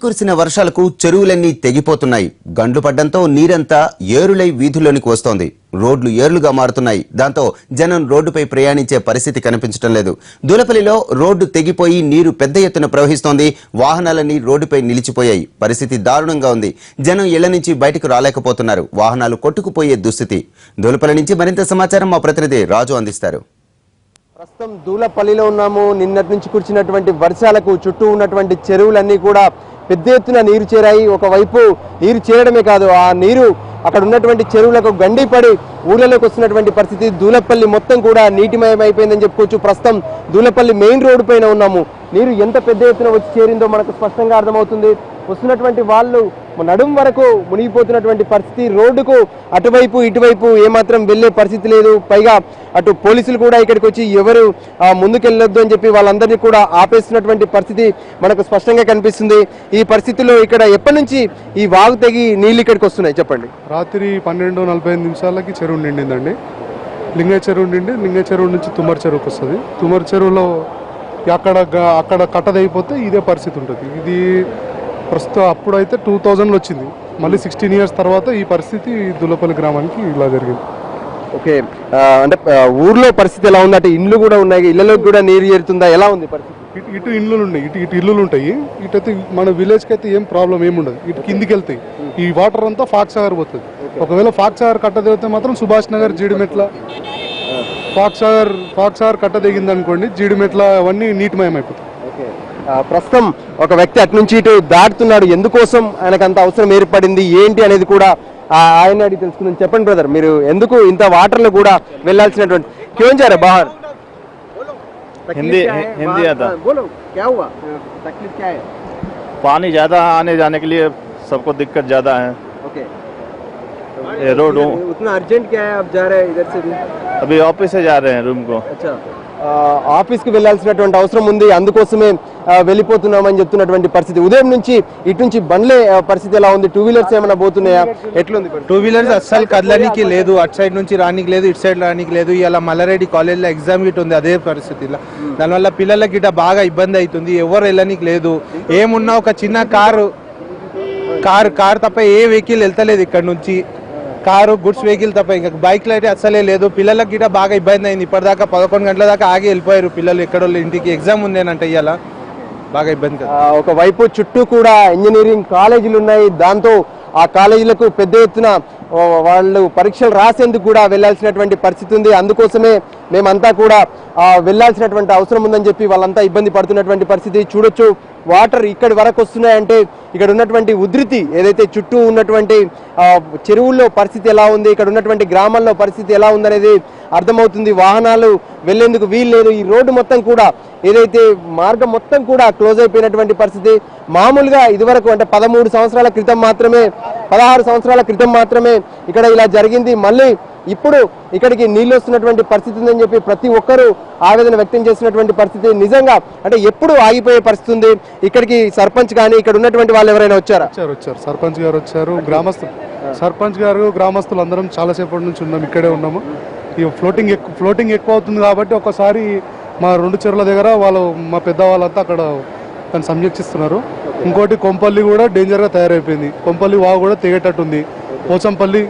కురిసిన వర్షాలకు చెరువులన్నీ తెగిపోతున్నాయి. గండ్లు పడ్డంతో నీరంతా ఏరులై వీధుల్లోనికి వస్తోంది. రోడ్లు ఏర్లుగా మారుతున్నాయి. దాంతో జనం రోడ్డుపై ప్రయాణించే పరిస్థితి కనిపించడం లేదు. దూలపల్లిలో రోడ్డు తెగిపోయి నీరు పెద్ద ఎత్తున ప్రవహిస్తోంది. వాహనాలన్నీ రోడ్డుపై నిలిచిపోయాయి. పరిస్థితి దారుణంగా ఉంది. జనం ఇళ్ల నుంచి బయటకు రాలేకపోతున్నారు. వాహనాలు కొట్టుకుపోయే దుస్థితి. దూలపల్లి నుంచి మరింత సమాచారం మా ప్రతినిధి రాజు అందిస్తారు. ప్రస్తుతం దూలపల్లిలో ఉన్నాము. నిన్నటి నుంచి కురిసినటువంటి వర్షాలకు చుట్టూ ఉన్నటువంటి చెరువులన్నీ కూడా పెద్ద ఎత్తున నీరు చేరాయి. ఒకవైపు నీరు చేరడమే కాదు, ఆ నీరు అక్కడ ఉన్నటువంటి చెరువులకు గండిపడి ఊళ్ళలోకి వస్తున్నటువంటి పరిస్థితి. దూలపల్లి మొత్తం కూడా నీటిమయం అయిపోయిందని చెప్పుకోవచ్చు. ప్రస్తుతం దూలపల్లి మెయిన్ రోడ్డు పైన ఉన్నాము. నీరు ఎంత పెద్ద ఎత్తున వచ్చి చేరిందో మనకు స్పష్టంగా అర్థమవుతుంది. వస్తున్నటువంటి వాళ్ళు నడుం వరకు మునిగిపోతున్నటువంటి పరిస్థితి. రోడ్డుకు అటువైపు ఇటువైపు ఏమాత్రం వెళ్లే పరిస్థితి లేదు. పైగా అటు పోలీసులు కూడా ఇక్కడికి వచ్చి ఎవరు ముందుకెళ్ళొద్దు అని చెప్పి వాళ్ళందరినీ కూడా ఆపేస్తున్నటువంటి పరిస్థితి మనకు స్పష్టంగా కనిపిస్తుంది. ఈ పరిస్థితిలో ఇక్కడ ఎప్పటి నుంచి ఈ వాగు తెగి నీళ్ళు ఇక్కడికి వస్తున్నాయి చెప్పండి? రాత్రి 12:45 చెరువు నిండిందండి. లింగ చెరువు నిండి లింగ చెరువు నుంచి తుమ్మర చెరువుకి వస్తుంది. తుమ్మర చెరువులో అక్కడ కట్టదైపోతే ఇదే పరిస్థితి ఉంటుంది. ఇది ప్రస్తుతం అప్పుడైతే 2000లో వచ్చింది. మళ్ళీ 16 years తర్వాత ఈ పరిస్థితి దూలపల్లి గ్రామానికి ఇలా జరిగింది. ఓకే, అంటే ఊర్లో పరిస్థితి ఎలా ఉంది? అంటే ఇండ్లు కూడా ఉన్నాయి, ఇళ్లలోకి కూడా నీరు చేరుతుందా? ఎలా ఉంది పరిస్థితి? ఇటు ఇల్లులు ఉన్నాయి, ఇటు ఇల్లులు ఉంటాయి. ఇటైతే మన విలేజ్కి అయితే ఏం ప్రాబ్లం ఏముండదు. ఇటు కిందికి వెళ్తాయి. ఈ వాటర్ అంతా ఫాక్ సాగర్ పోతుంది. ఒకవేళ ఫాక్ సాగర్ కట్ట దిగితే మాత్రం సుభాష్ నగర్, జీడిమెట్ల, ఫాక్ సాగర్ కట్ట దిగింది అనుకోండి, జీడిమెట్ల అవన్నీ నీటిమయం అయిపోతాయి. ప్రస్తుతం ఒక వ్యక్తి అటు నుంచి ఇటు దాటుతున్నాడు. ఎందుకోసం ఆయనకు అంత అవసరం ఏర్పడింది ఏంటి అనేది కూడా ఆయన అడిగి తెలుసుకుందాం. చెప్పండి బ్రదర్, మీరు ఎందుకు ఇంత వాటర్ లో కూడా వెళ్ళాల్సినటువంటి క్యోं जा रहे बाहर? हिंदी आता बोलो क्या हुआ, तकलीफ क्या है? पानी ज्यादा आने जाने के लिए सबको दिक्कत ज्यादा है. ओके, ये रोड उतना अर्जेंट क्या है? आप जा रहे हैं इधर से भी? अभी ऑफिस से जा रहे हैं रूम को. अच्छा, ఆఫీస్కి వెళ్లాల్సినటువంటి అవసరం ఉంది, అందుకోసమే వెళ్ళిపోతున్నామని చెప్తున్నటువంటి పరిస్థితి. ఉదయం నుంచి ఇటు నుంచి బండ్లే పరిస్థితి ఎలా ఉంది? టూ వీలర్స్ ఏమైనా పోతున్నాయా? ఎట్లుంది? టూ వీలర్స్ అస్సలు కదలడానికి లేదు, అటు సైడ్ నుంచి రానికి లేదు, ఇటు సైడ్ రానికి లేదు. ఇలా మల్లారెడ్డి కాలేజ్లో ఎగ్జామ్ గిట్ ఉంది, అదే పరిస్థితిలో. దానివల్ల పిల్లలకి గిట్ట బాగా ఇబ్బంది అవుతుంది. ఎవరు వెళ్ళడానికి లేదు. ఏమున్నా ఒక చిన్న కారు తప్ప ఏ వెహికల్ వెళ్తలేదు ఇక్కడ నుంచి. కారు, గుడ్స్ వెహికల్ తప్ప ఇంకా బైక్లు అయితే అస్సలే లేదు. పిల్లలకి గిట్ట బాగా ఇబ్బంది అయింది. ఇప్పటిదాకా 11 గంటల దాకా ఆగి వెళ్ళిపోయారు పిల్లలు. ఎక్కడో ఇంటికి ఎగ్జామ్ ఉందేనంటే ఇవాళ బాగా ఇబ్బంది. ఒకవైపు చుట్టూ కూడా ఇంజనీరింగ్ కాలేజీలు ఉన్నాయి. దాంతో ఆ కాలేజీలకు పెద్ద ఎత్తున వాళ్ళు పరీక్షలు రాసేందుకు కూడా వెళ్లాల్సినటువంటి పరిస్థితి ఉంది. అందుకోసమే మేమంతా కూడా వెళ్లాల్సినటువంటి అవసరం ఉందని చెప్పి వాళ్ళంతా ఇబ్బంది పడుతున్నటువంటి పరిస్థితి చూడొచ్చు. వాటర్ ఇక్కడి వరకు వస్తున్నాయంటే ఇక్కడ ఉన్నటువంటి ఉధృతి ఏదైతే చుట్టూ ఉన్నటువంటి చెరువుల్లో పరిస్థితి ఎలా ఉంది, ఇక్కడ ఉన్నటువంటి గ్రామాల్లో పరిస్థితి ఎలా ఉందనేది అర్థమవుతుంది. వాహనాలు వెళ్లేందుకు వీలు లేదు. ఈ రోడ్డు మొత్తం కూడా ఏదైతే మార్గం మొత్తం కూడా క్లోజ్ అయిపోయినటువంటి పరిస్థితి. మామూలుగా ఇదివరకు అంటే 13 సంవత్సరాల క్రితం మాత్రమే, 16 సంవత్సరాల క్రితం మాత్రమే ఇక్కడ ఇలా జరిగింది. మళ్ళీ ఇప్పుడు ఇక్కడికి నీళ్ళు వస్తున్నటువంటి పరిస్థితి ఉందని చెప్పి ప్రతి ఒక్కరూ ఆవేదన వ్యక్తం చేస్తున్నటువంటి పరిస్థితి. నిజంగా అంటే ఎప్పుడు ఆగిపోయే పరిస్థితి ఉంది? ఇక్కడికి సర్పంచ్ కానీ ఇక్కడ ఉన్నటువంటి వాళ్ళు ఎవరైనా వచ్చారా? వచ్చారు, సర్పంచ్ గారు వచ్చారు, సర్పంచ్ గారు, గ్రామస్తులు అందరం చాలాసేపటి నుంచి ఉన్నాం, ఇక్కడే ఉన్నాము. ఈ ఫ్లోటింగ్ ఎక్కువ అవుతుంది కాబట్టి ఒకసారి మా 2 చెరువుల దగ్గర మా పెద్దవాళ్ళంతా అక్కడ దాన్ని సంరక్షిస్తున్నారు. ఇంకోటి కొంపల్లి కూడా డేంజర్గా తయారైపోయింది. కొంపల్లి వాగు కూడా తెగేటట్టుంది. పోచంపల్లి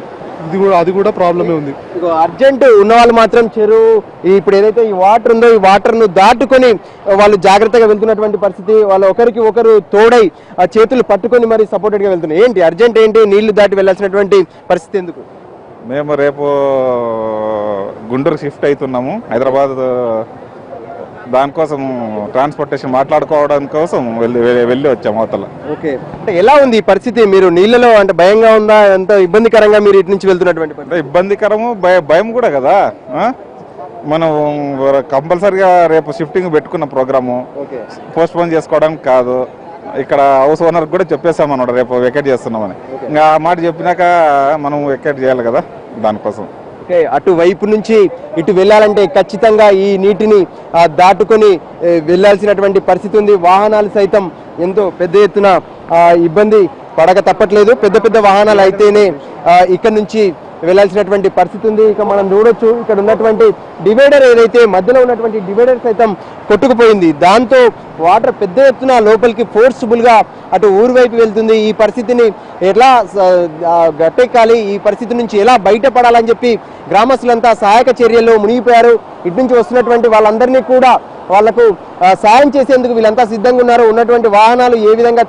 అది కూడా ప్రాబ్లమే ఉంది. అర్జెంట్ ఉన్న వాళ్ళు మాత్రం చెరువు ఇప్పుడు ఏదైతే ఈ వాటర్ ఉందో ఈ వాటర్ ను దాటుకొని వాళ్ళు జాగ్రత్తగా వెళ్తున్నటువంటి పరిస్థితి. వాళ్ళు ఒకరికి ఒకరు తోడై ఆ చేతులు పట్టుకొని మరి సపోర్టెడ్ గా వెళ్తున్నారు. ఏంటి అర్జెంట్ ఏంటి? నీళ్లు దాటి వెళ్లాల్సినటువంటి పరిస్థితి ఎందుకు? మేము రేపు గుంటూరు షిఫ్ట్ అవుతున్నాము, హైదరాబాద్. దానికోసం ట్రాన్స్పోర్టేషన్ మాట్లాడుకోవడం కోసం వెళ్ళి వచ్చాము అవతల. ఓకే, అంటే ఎలా ఉంది ఈ పరిస్థితి? మీరు నీళ్ళలో అంటే భయంగా ఉందా? ఎంత ఇబ్బందికరంగా మీరు ఇటు నుంచి వెళ్తున్నటువంటి? ఇబ్బందికరము, భయం కూడా కదా. మనం కంపల్సరిగా రేపు షిఫ్టింగ్ పెట్టుకున్న ప్రోగ్రాము పోస్ట్ పోన్ చేసుకోవడానికి కాదు. ఇక్కడ హౌస్ ఓనర్ కూడా చెప్పేసాం అన్నమాట, రేపు వెకేట్ చేస్తున్నామని. ఇంకా ఆ మాట చెప్పినాక మనం వెకేట్ చేయాలి కదా, దానికోసం. అటువైపు నుంచి ఇటు వెళ్ళాలంటే ఖచ్చితంగా ఈ నీటిని దాటుకొని వెళ్ళాల్సినటువంటి పరిస్థితి ఉంది. వాహనాలు సైతం ఎంతో పెద్ద ఎత్తున ఇబ్బంది పడక తప్పట్లేదు. పెద్ద వాహనాలు అయితేనే ఇక్కడ నుంచి వెళ్లాల్సినటువంటి పరిస్థితి ఉంది. ఇక మనం చూడొచ్చు ఇక్కడ ఉన్నటువంటి డివైడర్ ఏదైతే మధ్యలో ఉన్నటువంటి డివైడర్ సైతం కొట్టుకుపోయింది. దాంతో వాటర్ పెద్ద ఎత్తున లోపలికి ఫోర్స్ఫుల్ గా అటు ఊరు వైపు వెళ్తుంది. ఈ పరిస్థితిని ఎలా గట్టెక్కాలి, ఈ పరిస్థితి నుంచి ఎలా బయటపడాలని చెప్పి గ్రామస్తులంతా సహాయక చర్యల్లో మునిగిపోయారు. ఇటు నుంచి వస్తున్నటువంటి వాళ్ళందరినీ కూడా వాళ్లకు సాయం చేసేందుకు వీళ్ళంతా సిద్ధంగా ఉన్నారు. ఉన్నటువంటి వాహనాలు ఏ విధంగా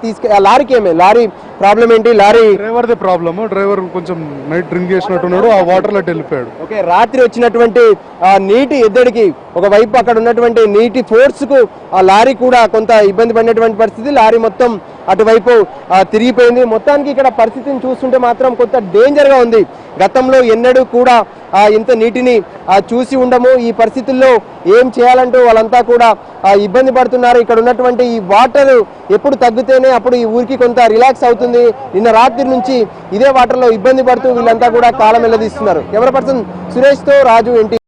లారీకి లారీ ప్రాబ్లం ఏంటి? లారీ డ్రైవర్దే ప్రాబ్లమ్. డ్రైవర్ కొంచెం నైట్ డ్రింక్ చేసినట్టున్నాడు, ఆ వాటర్ లో వెళ్ళిపోయాడు. ఓకే, రాత్రి వచ్చినటువంటి నీటి ఎద్దడికి ఒకవైపు అక్కడ ఉన్నటువంటి నీటి ఫోర్స్ కు ఆ లారీ కూడా కొంత ఇబ్బంది పడినటువంటి పరిస్థితి. లారీ మొత్తం అటువైపు తిరిగిపోయింది. మొత్తానికి ఇక్కడ పరిస్థితిని చూస్తుంటే మాత్రం కొంత డేంజర్ గా ఉంది. గతంలో ఎన్నడూ కూడా ఇంత నీటిని చూసి ఉండము. ఈ పరిస్థితుల్లో ఏం చేయాలంటూ వాళ్ళంతా కూడా ఇబ్బంది పడుతున్నారు. ఇక్కడ ఉన్నటువంటి ఈ వాటర్ ఎప్పుడు తగ్గితేనే అప్పుడు ఈ ఊరికి కొంత రిలాక్స్ అవుతుంది. నిన్న రాత్రి నుంచి ఇదే వాటర్ లో ఇబ్బంది పడుతూ వీళ్ళంతా కూడా కాలం వెళ్లదీస్తున్నారు. కెమెరా పర్సన్ సురేష్ తో రాజు, NT.